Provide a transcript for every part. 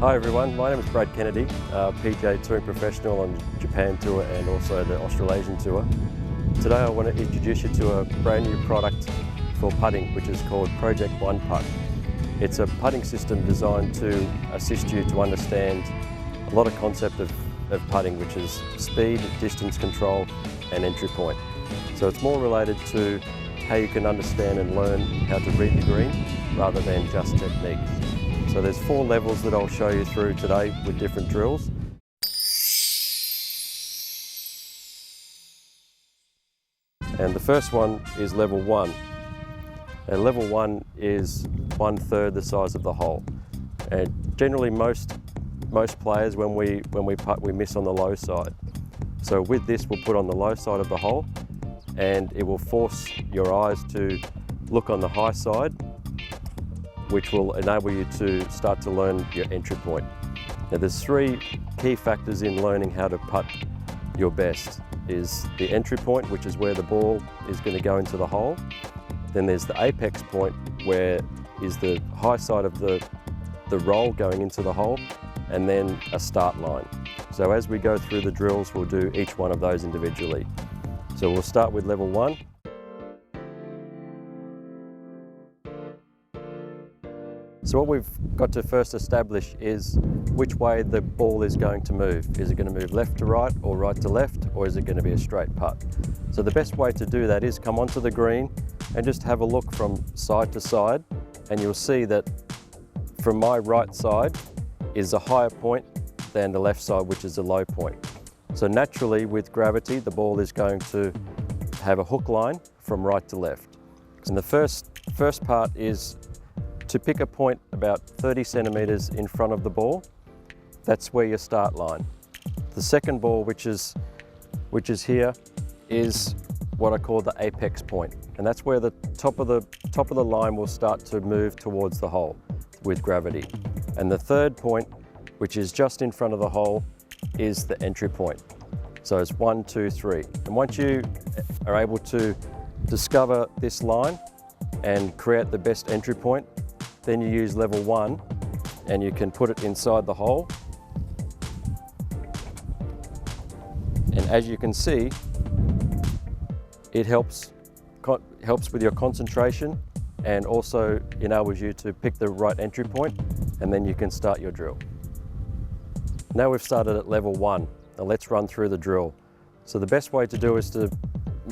Hi everyone, my name is Brad Kennedy, PGA Touring Professional on Japan Tour and also the Australasian Tour. Today I want to introduce you to a brand new product for putting which is called Project 1 Putt. It's a putting system designed to assist you to understand a lot of concept of putting, which is speed, distance control and entry point. So it's more related to how you can understand and learn how to read the green rather than just technique. So there's 4 levels that I'll show you through today with different drills. And the first one is level 1. And level 1 is 1/3 the size of the hole. And generally most players when we putt, we miss on the low side. So with this we'll put on the low side of the hole and it will force your eyes to look on the high side, which will enable you to start to learn your entry point. Now there's 3 key factors in learning how to putt your best. Is the entry point, which is where the ball is going to go into the hole. Then there's the apex point, where is the high side of the roll going into the hole, and then a start line. So as we go through the drills, we'll do each one of those individually. So we'll start with level 1. So what we've got to first establish is which way the ball is going to move. Is it going to move left to right or right to left, or is it going to be a straight putt? So the best way to do that is come onto the green and just have a look from side to side, and you'll see that from my right side is a higher point than the left side, which is a low point. So naturally with gravity, the ball is going to have a hook line from right to left. And the first part is to pick a point about 30 centimeters in front of the ball. That's where your start line. The second ball, which is here, is what I call the apex point, and that's where the top of the line will start to move towards the hole with gravity. And the third point, which is just in front of the hole, is the entry point. So it's 1, 2, 3. And once you are able to discover this line and create the best entry point, then you use level 1 and you can put it inside the hole. And as you can see, it helps with your concentration and also enables you to pick the right entry point, and then you can start your drill. Now we've started at level 1. Now let's run through the drill. So the best way to do is to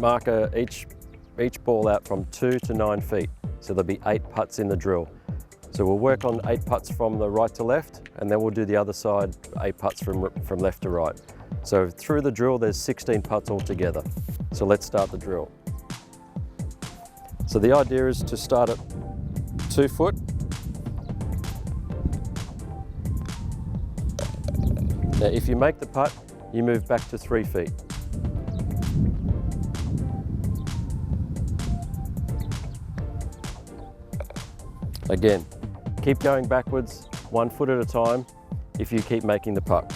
mark each ball out from 2 to 9 feet. So there'll be 8 putts in the drill. So we'll work on 8 putts from the right to left, and then we'll do the other side, 8 putts from left to right. So through the drill, there's 16 putts altogether. So let's start the drill. So the idea is to start at 2 foot. Now if you make the putt, you move back to 3 feet. Again, keep going backwards 1 foot at a time if you keep making the putt.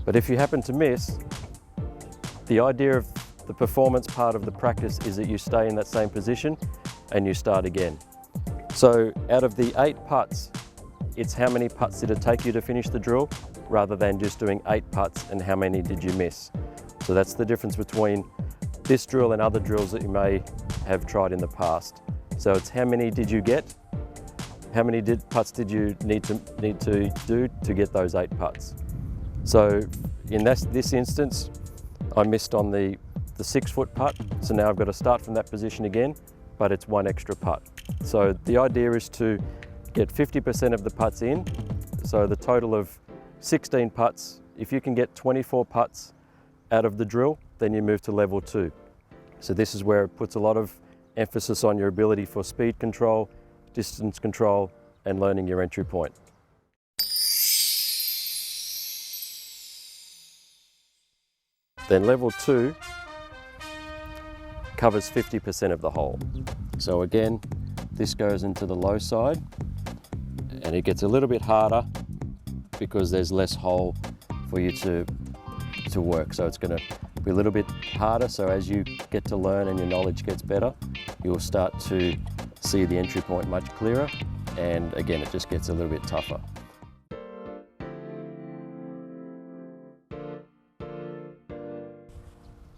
But if you happen to miss, the idea of the performance part of the practice is that you stay in that same position and you start again. So out of the 8 putts, it's how many putts did it take you to finish the drill, rather than just doing 8 putts and how many did you miss. So that's the difference between this drill and other drills that you may have tried in the past. So it's how many did you get, how many putts did you need to do to get those 8 putts. So in this instance, I missed on the 6 foot putt, so now I've got to start from that position again, but it's 1 extra putt. So the idea is to get 50% of the putts in, so the total of 16 putts. If you can get 24 putts out of the drill, then you move to level 2. So this is where it puts a lot of emphasis on your ability for speed control, distance control, and learning your entry point. Then level 2 covers 50% of the hole. So again, this goes into the low side, and it gets a little bit harder because there's less hole for you to work. So it's going to be a little bit harder. So as you get to learn and your knowledge gets better, you'll start to see the entry point much clearer. And again, it just gets a little bit tougher.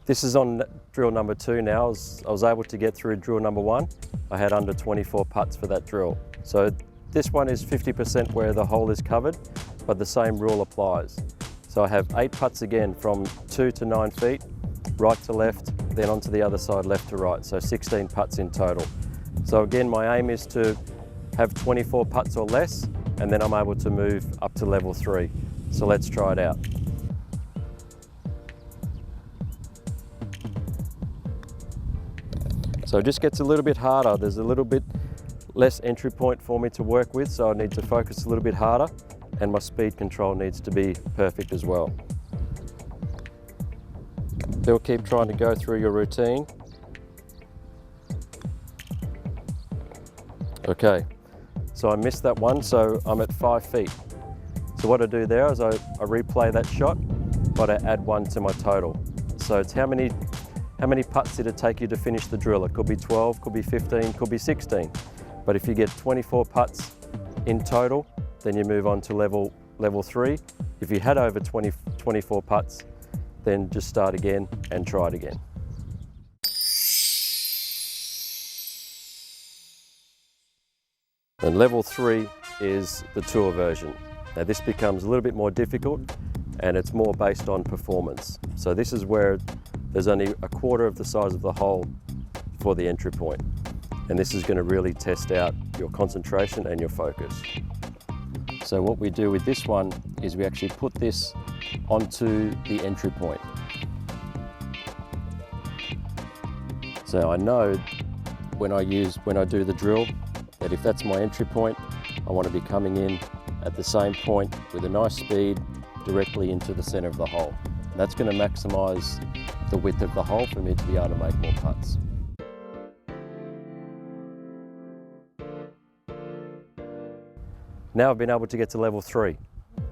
This is on drill number 2 now. I was able to get through drill number 1. I had under 24 putts for that drill. So this one is 50% where the hole is covered, but the same rule applies. So I have 8 putts again from 2 to 9 feet, right to left, then onto the other side, left to right. So 16 putts in total. So again, my aim is to have 24 putts or less, and then I'm able to move up to level 3. So let's try it out. So it just gets a little bit harder. There's a little bit less entry point for me to work with, so I need to focus a little bit harder, and my speed control needs to be perfect as well. Still keep trying to go through your routine. Okay, so I missed that one, so I'm at 5 feet. So what I do there is I replay that shot, but I add 1 to my total. So it's how many putts did it take you to finish the drill? It could be 12, could be 15, could be 16. But if you get 24 putts in total, then you move on to level 3. If you had over 24 putts, then just start again and try it again. And level 3 is the tour version. Now this becomes a little bit more difficult, and it's more based on performance. So this is where there's only 1/4 of the size of the hole for the entry point. And this is going to really test out your concentration and your focus. So what we do with this one is we actually put this onto the entry point. So I know when I do the drill that if that's my entry point, I want to be coming in at the same point with a nice speed directly into the center of the hole. And that's going to maximize the width of the hole for me to be able to make more putts. Now I've been able to get to level 3.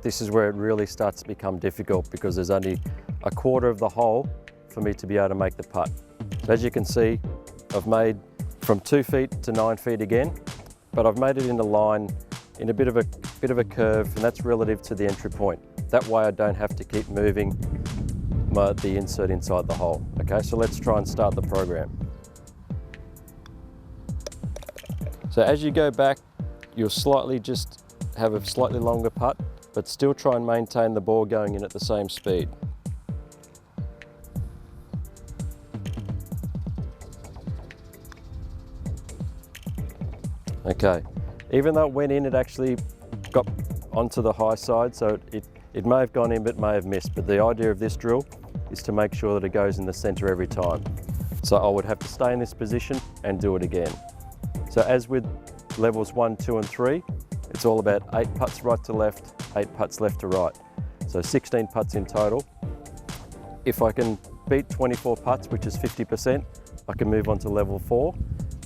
This is where it really starts to become difficult because there's only 1/4 of the hole for me to be able to make the putt. So as you can see, I've made from 2 feet to 9 feet again, but I've made it in a line, in a bit of a curve, and that's relative to the entry point. That way I don't have to keep moving the insert inside the hole. Okay, so let's try and start the program. So as you go back, you'll just have a slightly longer putt, but still try and maintain the ball going in at the same speed. Okay, even though it went in, it actually got onto the high side, so it may have gone in but may have missed, but the idea of this drill is to make sure that it goes in the center every time. So I would have to stay in this position and do it again. So as with levels 1, 2 and 3, it's all about 8 putts right to left, 8 putts left to right. So 16 putts in total. If I can beat 24 putts, which is 50%, I can move on to level 4.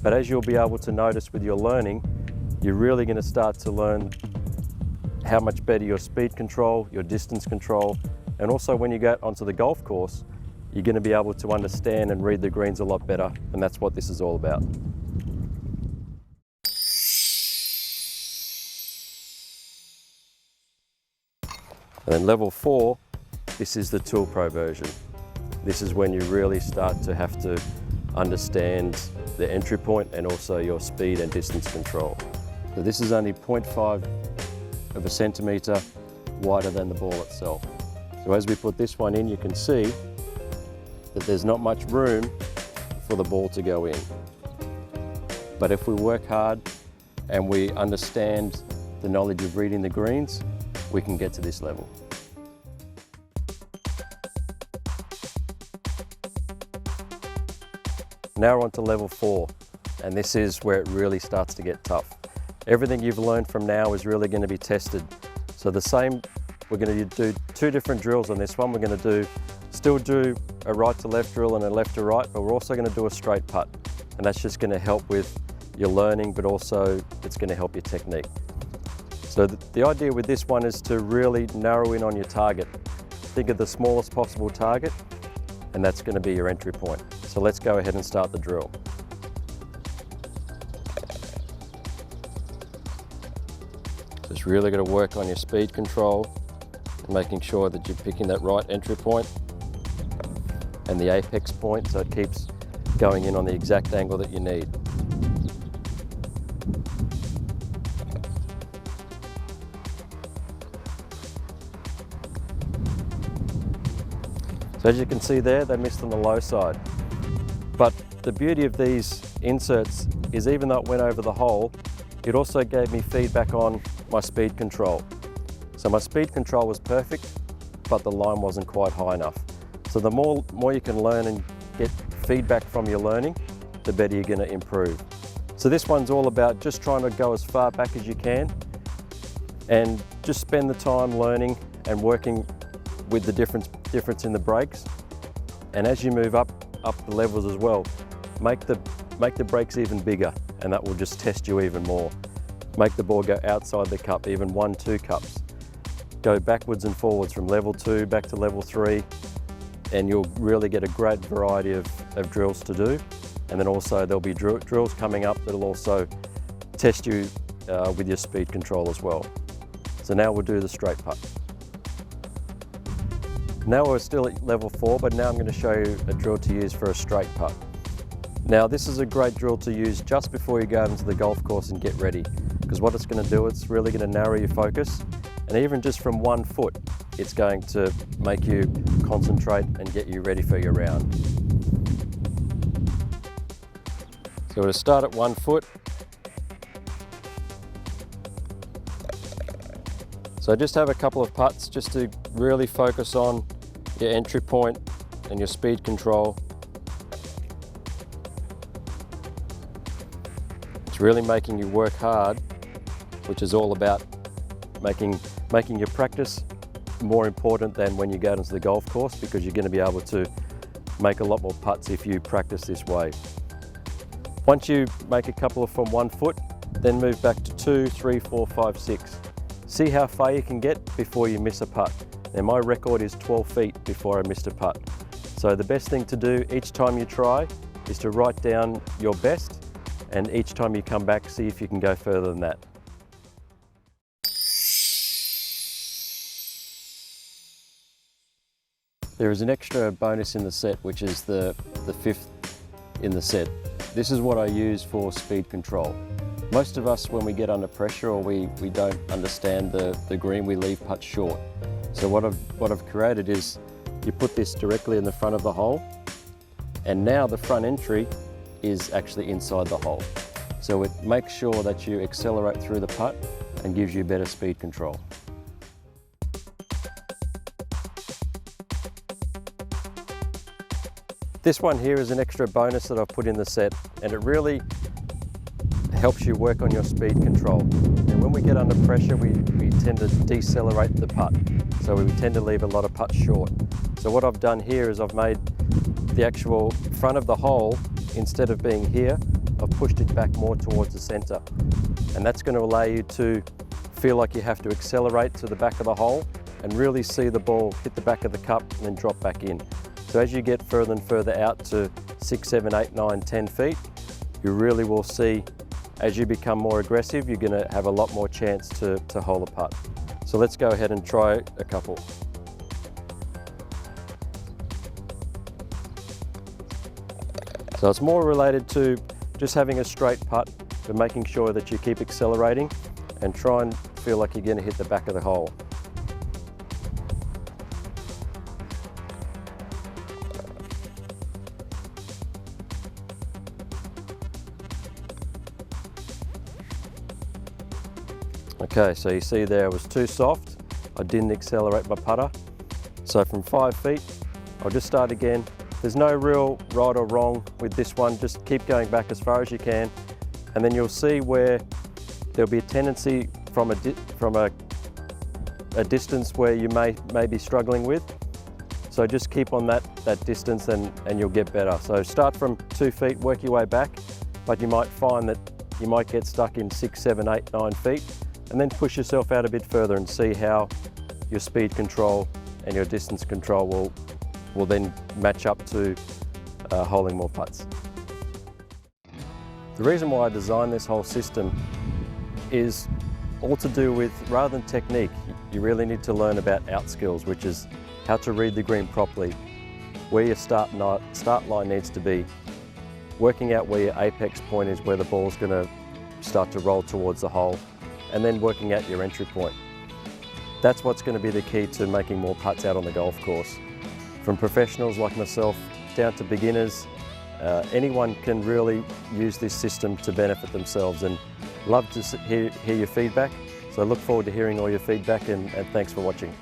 But as you'll be able to notice with your learning, you're really going to start to learn how much better your speed control, your distance control, and also when you get onto the golf course, you're going to be able to understand and read the greens a lot better, and that's what this is all about. And then level 4, this is the Tool Pro version. This is when you really start to have to understand the entry point and also your speed and distance control. So this is only 0.5 of a centimetre wider than the ball itself. So as we put this one in, you can see that there's not much room for the ball to go in. But if we work hard and we understand the knowledge of reading the greens, we can get to this level. Now we're on to level 4, and this is where it really starts to get tough. Everything you've learned from now is really going to be tested. So the same, we're going to do 2 different drills on this one. We're going to still do a right to left drill and a left to right, but we're also going to do a straight putt. And that's just going to help with your learning, but also it's going to help your technique. So the idea with this one is to really narrow in on your target. Think of the smallest possible target, and that's going to be your entry point. So let's go ahead and start the drill. Just really got to work on your speed control and making sure that you're picking that right entry point and the apex point, so it keeps going in on the exact angle that you need. So as you can see there, they missed on the low side. But the beauty of these inserts is even though it went over the hole, it also gave me feedback on my speed control. So my speed control was perfect, but the line wasn't quite high enough. So the more you can learn and get feedback from your learning, the better you're going to improve. So this one's all about just trying to go as far back as you can and just spend the time learning and working with the difference in the brakes. And as you move up the levels as well, make the brakes even bigger, and that will just test you even more. Make the ball go outside the cup, even 1-2 cups. Go backwards and forwards from level 2 back to level 3, and you'll really get a great variety of drills to do. And then also there'll be drills coming up that'll also test you with your speed control as well. So now we'll do the straight putt. Now we're still at level 4, but now I'm going to show you a drill to use for a straight putt. Now this is a great drill to use just before you go into the golf course and get ready, because what it's going to do, it's really going to narrow your focus, and even just from 1 foot, it's going to make you concentrate and get you ready for your round. So we'll start at 1 foot. So just have a couple of putts just to really focus on your entry point and your speed control. It's really making you work hard, which is all about making your practice more important than when you go into the golf course, because you're going to be able to make a lot more putts if you practice this way. Once you make a couple from 1 foot, then move back to 2, 3, 4, 5, 6. See how far you can get before you miss a putt. Now my record is 12 feet before I missed a putt. So the best thing to do each time you try is to write down your best, and each time you come back, see if you can go further than that. There is an extra bonus in the set, which is the 5th in the set. This is what I use for speed control. Most of us, when we get under pressure or we don't understand the green, we leave putts short. So what I've created is you put this directly in the front of the hole, and now the front entry is actually inside the hole. So it makes sure that you accelerate through the putt and gives you better speed control. This one here is an extra bonus that I've put in the set, and it really helps you work on your speed control. And when we get under pressure, we tend to decelerate the putt. So we tend to leave a lot of putts short. So what I've done here is I've made the actual front of the hole, instead of being here, I've pushed it back more towards the center. And that's going to allow you to feel like you have to accelerate to the back of the hole and really see the ball hit the back of the cup and then drop back in. So as you get further and further out to 6, 7, 8, 9, 10 feet, you really will see, as you become more aggressive, you're going to have a lot more chance to hole a putt. So let's go ahead and try a couple. So it's more related to just having a straight putt, but making sure that you keep accelerating and try and feel like you're going to hit the back of the hole. Okay, so you see there it was too soft. I didn't accelerate my putter. So from 5 feet, I'll just start again. There's no real right or wrong with this one. Just keep going back as far as you can, and then you'll see where there'll be a tendency from a distance where you may be struggling with. So just keep on that distance and you'll get better. So start from 2 feet, work your way back, but you might find that you might get stuck in 6, 7, 8, 9 feet, and then push yourself out a bit further and see how your speed control and your distance control will then match up to holding more putts. The reason why I designed this whole system is all to do with, rather than technique, you really need to learn about out skills, which is how to read the green properly, where your start line needs to be, working out where your apex point is, where the ball's going to start to roll towards the hole, and then working out your entry point. That's what's going to be the key to making more putts out on the golf course. From professionals like myself down to beginners, anyone can really use this system to benefit themselves, and love to hear your feedback. So I look forward to hearing all your feedback, and thanks for watching.